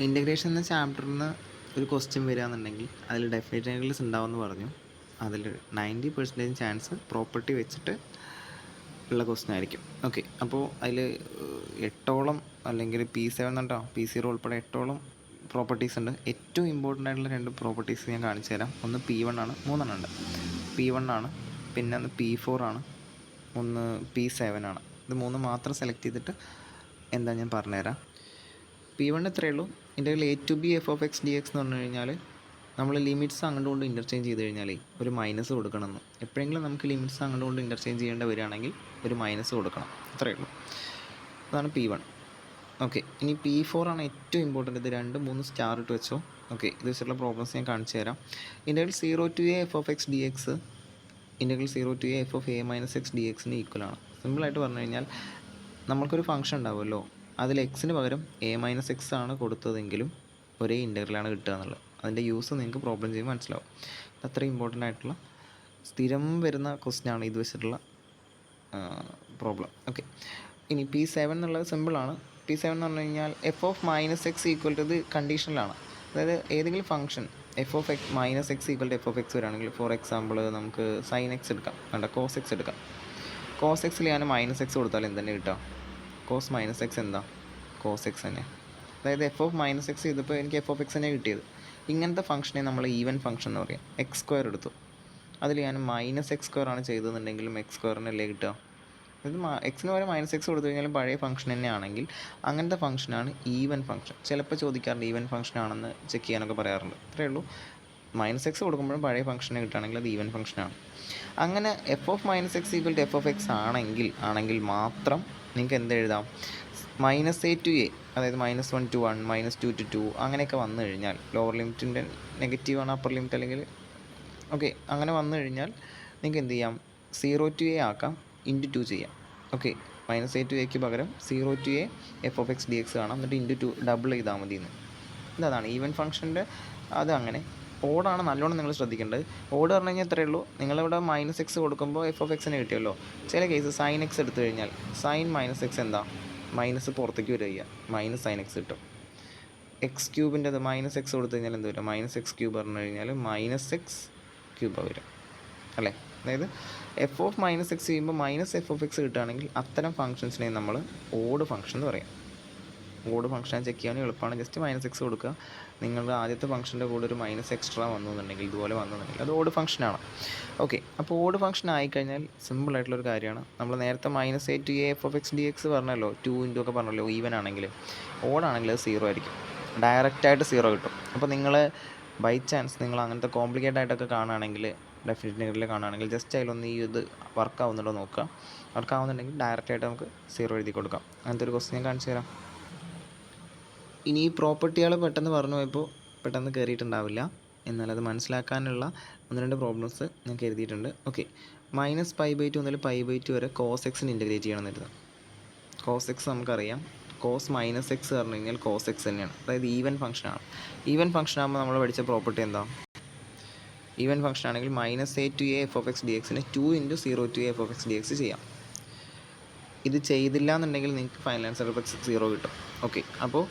Integration എന്ന ചാപ്റ്ററിൽ നിന്ന് ഒരു ക്വസ്റ്റ്യൻ വരികയാണെന്നുണ്ടെങ്കിൽ അതിൽ ഡെഫിനറ്റ് ആംഗിൾസ് ഉണ്ടാവുമെന്ന് പറഞ്ഞു. അതിൽ 90% ചാൻസ് പ്രോപ്പർട്ടി വെച്ചിട്ട് ഉള്ള ക്വസ്റ്റ്യൻ ആയിരിക്കും. ഓക്കെ, അപ്പോൾ അതിൽ 8ഓളം അല്ലെങ്കിൽ P7 ഉണ്ടോ P0 ഉൾപ്പെടെ 8ഓളം പ്രോപ്പർട്ടീസ് ഉണ്ട്. ഏറ്റവും ഇമ്പോർട്ടൻ്റ് ആയിട്ടുള്ള 2 പ്രോപ്പർട്ടീസ് ഞാൻ കാണിച്ചു തരാം. ഒന്ന് P1 ആണ്, 3 ഉണ്ട്. P1 ആണ്, പിന്നെ ഒന്ന് P4 ആണ്, ഒന്ന് P7 ആണ്. ഇത് 3 മാത്രം സെലക്ട് ചെയ്തിട്ട് എന്താ ഞാൻ പറഞ്ഞുതരാം. P1 ഇത്രയേ ഉള്ളൂ. Integral a to b f(x) dx എന്ന് പറഞ്ഞു കഴിഞ്ഞാൽ നമ്മൾ ലിമിറ്റ്സ് അങ്ങോട്ട് കൊണ്ട് ഇൻ്റർചേഞ്ച് ചെയ്ത് കഴിഞ്ഞാൽ ഒരു മൈനസ് കൊടുക്കണമെന്ന്. എപ്പോഴെങ്കിലും നമുക്ക് ലിമിറ്റ്സ് അങ്ങോട്ട് കൊണ്ട് ഇൻ്റർചേഞ്ച് ചെയ്യേണ്ട വരികയാണെങ്കിൽ ഒരു മൈനസ് കൊടുക്കണം. അത്രയേ ഉള്ളൂ. അതാണ് P1. ഓക്കെ, ഇനി P4 ആണ് ഏറ്റവും ഇമ്പോർട്ടൻ്റ്. ഇത് 2, 3 സ്റ്റാർ ഇട്ട് വെച്ചോ. ഓക്കെ, ഇത് വെച്ചിട്ടുള്ള പ്രോബ്ലംസ് ഞാൻ കാണിച്ചു തരാം. Integral 0 to a f(x) dx integral 0 to a f(a - x) dx ഈക്വലാണ്. സിമ്പിളായിട്ട് പറഞ്ഞു കഴിഞ്ഞാൽ നമ്മൾക്കൊരു ഫംഗ്ഷൻ ഉണ്ടാവുമല്ലോ, അതിൽ എക്സിന് പകരം a - x ആണ് കൊടുത്തതെങ്കിലും ഒരേ ഇൻ്റഗ്രലാണ് കിട്ടുക എന്നുള്ളത്. അതിൻ്റെ യൂസ് നിങ്ങൾക്ക് പ്രോബ്ലം ചെയ്യുമ്പോൾ മനസ്സിലാവും. അത്ര ഇമ്പോർട്ടൻ്റ് ആയിട്ടുള്ള സ്ഥിരം വരുന്ന ക്വസ്റ്റ്യൻ ആണ് ഇത് വെച്ചിട്ടുള്ള പ്രോബ്ലം. ഓക്കെ, ഇനി P7 എന്നുള്ളത് സിമ്പിളാണ്. P7 എന്ന് പറഞ്ഞു കഴിഞ്ഞാൽ f(-x) ഈക്വൽ ടു ഇത് കണ്ടീഷനിലാണ്. അതായത് ഏതെങ്കിലും function f(-x) equal to f(x) വരികയാണെങ്കിൽ, ഫോർ എക്സാമ്പിൾ നമുക്ക് sin x എടുക്കാം, വേണ്ട cos x എടുക്കാം. cos x ഞാൻ -x കൊടുത്താൽ എന്തെന്നെ കിട്ടുക? cos -x എന്താ? cos x തന്നെ. അതായത് f(-x) ചെയ്തപ്പോൾ എനിക്ക് f(x) തന്നെ കിട്ടിയത്. ഇങ്ങനത്തെ ഫംഗ്ഷനെ നമ്മൾ ഈവൻ ഫംഗ്ഷൻ എന്ന് പറയാം. x² എടുത്തു, അതിൽ ഞാൻ -x² ആണ് ചെയ്തതെന്നുണ്ടെങ്കിലും x² അല്ലേ കിട്ടുക. ഇത് എക്സിന് വരെ -x കൊടുത്തു കഴിഞ്ഞാലും പഴയ ഫംഗ്ഷൻ തന്നെ ആണെങ്കിൽ അങ്ങനത്തെ ഫംഗ്ഷനാണ് ഈവൻ ഫംഗ്ഷൻ. ചിലപ്പോൾ ചോദിക്കാറുണ്ട് ഈവൻ ഫംഗ്ഷൻ ആണെന്ന് ചെക്ക് ചെയ്യാനൊക്കെ പറയാറുണ്ട്. അത്രയേ ഉള്ളൂ. -x കൊടുക്കുമ്പോഴും പഴയ ഫംഗ്ഷനെ കിട്ടുകയാണെങ്കിൽ അത് ഈവൻ ഫംഗ്ഷനാണ്. അങ്ങനെ f(-x) ഈക്വൽ ടു f(x) ആണെങ്കിൽ മാത്രം നിങ്ങൾക്ക് എന്ത് എഴുതാം? -a to a, അതായത് -1 to 1, -2 to 2 അങ്ങനെയൊക്കെ വന്നു കഴിഞ്ഞാൽ, ലോവർ ലിമിറ്റിൻ്റെ നെഗറ്റീവാണ് അപ്പർ ലിമിറ്റ് അല്ലെങ്കിൽ ഓക്കെ, അങ്ങനെ വന്നു കഴിഞ്ഞാൽ നിങ്ങൾക്ക് എന്ത് ചെയ്യാം? 0 to a ആക്കാം, ഇൻറ്റു 2 ചെയ്യാം. ഓക്കെ, -a to a പകരം 0 to a f(x) dx കാണാം, എന്നിട്ട് ഇൻറ്റു 2 ഡബിൾ ചെയ്താൽ മതി എന്ന്. ഇതാണ് ഈവൻ ഫംഗ്ഷൻ്റെ. അത് അങ്ങനെ ഓടാണ് നല്ലോണം നിങ്ങൾ ശ്രദ്ധിക്കേണ്ടത്. ഓട് പറഞ്ഞു കഴിഞ്ഞാൽ ഇത്രയേ ഉള്ളൂ. നിങ്ങളിവിടെ -x കൊടുക്കുമ്പോൾ f(x) കിട്ടിയല്ലോ. ചില കേസ് sin x എടുത്തു കഴിഞ്ഞാൽ sin -x എന്താ? മൈനസ് പുറത്തേക്ക് വരിക, -sin x കിട്ടും. x³ -x കൊടുത്തു കഴിഞ്ഞാൽ എന്ത് വരും? -x³ പറഞ്ഞു കഴിഞ്ഞാൽ -x³ വരും അല്ലേ. അതായത് f(-x) ചെയ്യുമ്പോൾ -f(x) കിട്ടുകയാണെങ്കിൽ അത്തരം ഫംഗ്ഷൻസിനെ നമ്മൾ ഓഡ് ഫംഗ്ഷൻ എന്ന് പറയാം. ഓഡ് ഫംഗ്ഷൻ ചെക്ക് ചെയ്യാൻ എളുപ്പമാണ്. ജസ്റ്റ് -x കൊടുക്കുക. നിങ്ങളുടെ ആദ്യത്തെ ഫംഗ്ഷൻ്റെ കൂടെ ഒരു മൈനസ് എക്സ്ട്രാ വന്നുവെന്നുണ്ടെങ്കിൽ, ഇതുപോലെ വന്നുവെന്നുണ്ടെങ്കിൽ അത് ഓഡ് ഫംഗ്ഷനാണ്. ഓക്കെ, അപ്പോൾ ഓഡ് ഫംഗ്ഷൻ ആയിക്കഴിഞ്ഞാൽ സിമ്പിളായിട്ടുള്ളൊരു കാര്യമാണ്. നമ്മൾ നേരത്തെ -a to a f(x) dx പറഞ്ഞല്ലോ, 2 ഇൻറ്റു ഒക്കെ പറഞ്ഞല്ലോ. ഈവൻ ആണെങ്കിൽ, ഓടാണെങ്കിൽ അത് 0 ആയിരിക്കും, ഡയറക്റ്റായിട്ട് 0 കിട്ടും. അപ്പോൾ നിങ്ങൾ ബൈ ചാൻസ് നിങ്ങൾ അങ്ങനത്തെ കോംപ്ലിക്കേറ്റഡ് ആയിട്ടൊക്കെ കാണുകയാണെങ്കിൽ, ഡെഫിനറ്റ് നെഗറ്റീവിൽ കാണുകയാണെങ്കിൽ ജസ്റ്റ് അതിലൊന്ന് ഈ ഇത് വർക്ക് ആവുന്നുണ്ടോ നോക്കുക. വർക്ക് ആവുന്നുണ്ടെങ്കിൽ ഡയറക്റ്റായിട്ട് നമുക്ക് 0 എഴുതി കൊടുക്കാം. അങ്ങനത്തെ ഒരു ക്വസ്റ്റ്യൻ ഞാൻ കാണിച്ചു തരാം. ഇനി ഈ പ്രോപ്പർട്ടികൾ പെട്ടെന്ന് പറഞ്ഞു പോയപ്പോൾ പെട്ടെന്ന് കയറിയിട്ടുണ്ടാവില്ല, എന്നാൽ അത് മനസ്സിലാക്കാനുള്ള 1-2 പ്രോബ്ലംസ് ഞാൻ കരുതിയിട്ടുണ്ട്. ഓക്കെ, -π/2 മുതൽ π/2 വരെ cos x ഇൻറ്റഗ്രേറ്റ് ചെയ്യണമെന്ന് കരുതാം. cos x നമുക്കറിയാം, cos -x പറഞ്ഞു കഴിഞ്ഞാൽ cos x തന്നെയാണ്. അതായത് ഈവൻ ഫംഗ്ഷനാണ്. ഈവൻ ഫംഗ്ഷൻ ആകുമ്പോൾ നമ്മൾ പഠിച്ച പ്രോപ്പർട്ടി എന്താ? ഈവൻ ഫംഗ്ഷൻ ആണെങ്കിൽ -a to a f(x) dx 2 into 0 to a f(x) dx ചെയ്യാം. ഇത് ചെയ്തില്ല എന്നുണ്ടെങ്കിൽ നിങ്ങൾക്ക് ഫൈനൽ ആൻസർ 0 കിട്ടും. ഓക്കെ, അപ്പോൾ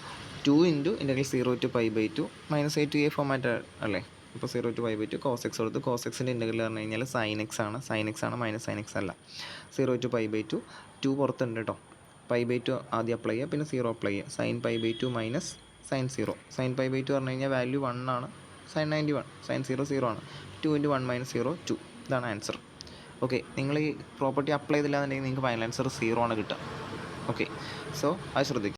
2 into integral 0 to π/2 -a to a format അല്ലേ. ഇപ്പോൾ 0 to π/2 cos x കൊടുത്ത്, cos x-ൻ്റെ ഇൻ്റഗ്രൽ പറഞ്ഞു കഴിഞ്ഞാൽ sin x ആണ്. sin x ആണ്, -sin x അല്ല. 0 to π/2, 2 പുറത്തുണ്ട് കേട്ടോ. π/2 ആദ്യം അപ്ലൈ ചെയ്യുക, പിന്നെ 0 അപ്ലൈ ചെയ്യുക. sin π/2 minus sin 0. sin π/2 പറഞ്ഞു കഴിഞ്ഞാൽ വാല്യൂ 1 ആണ്, sin 91. sin 0 0 ആണ്. 2 ഇൻറ്റു 1 - 0 2. ഇതാണ് ആൻസർ. ഓക്കെ, നിങ്ങൾ ഈ പ്രോപ്പർട്ടി അപ്ലൈ ചെയ്തില്ല എന്നുണ്ടെങ്കിൽ നിങ്ങൾക്ക് ഫൈനൽ ആൻസർ 0 ആണ് കിട്ടുക. ഓക്കെ, സോ അത് ശ്രദ്ധിക്കുക.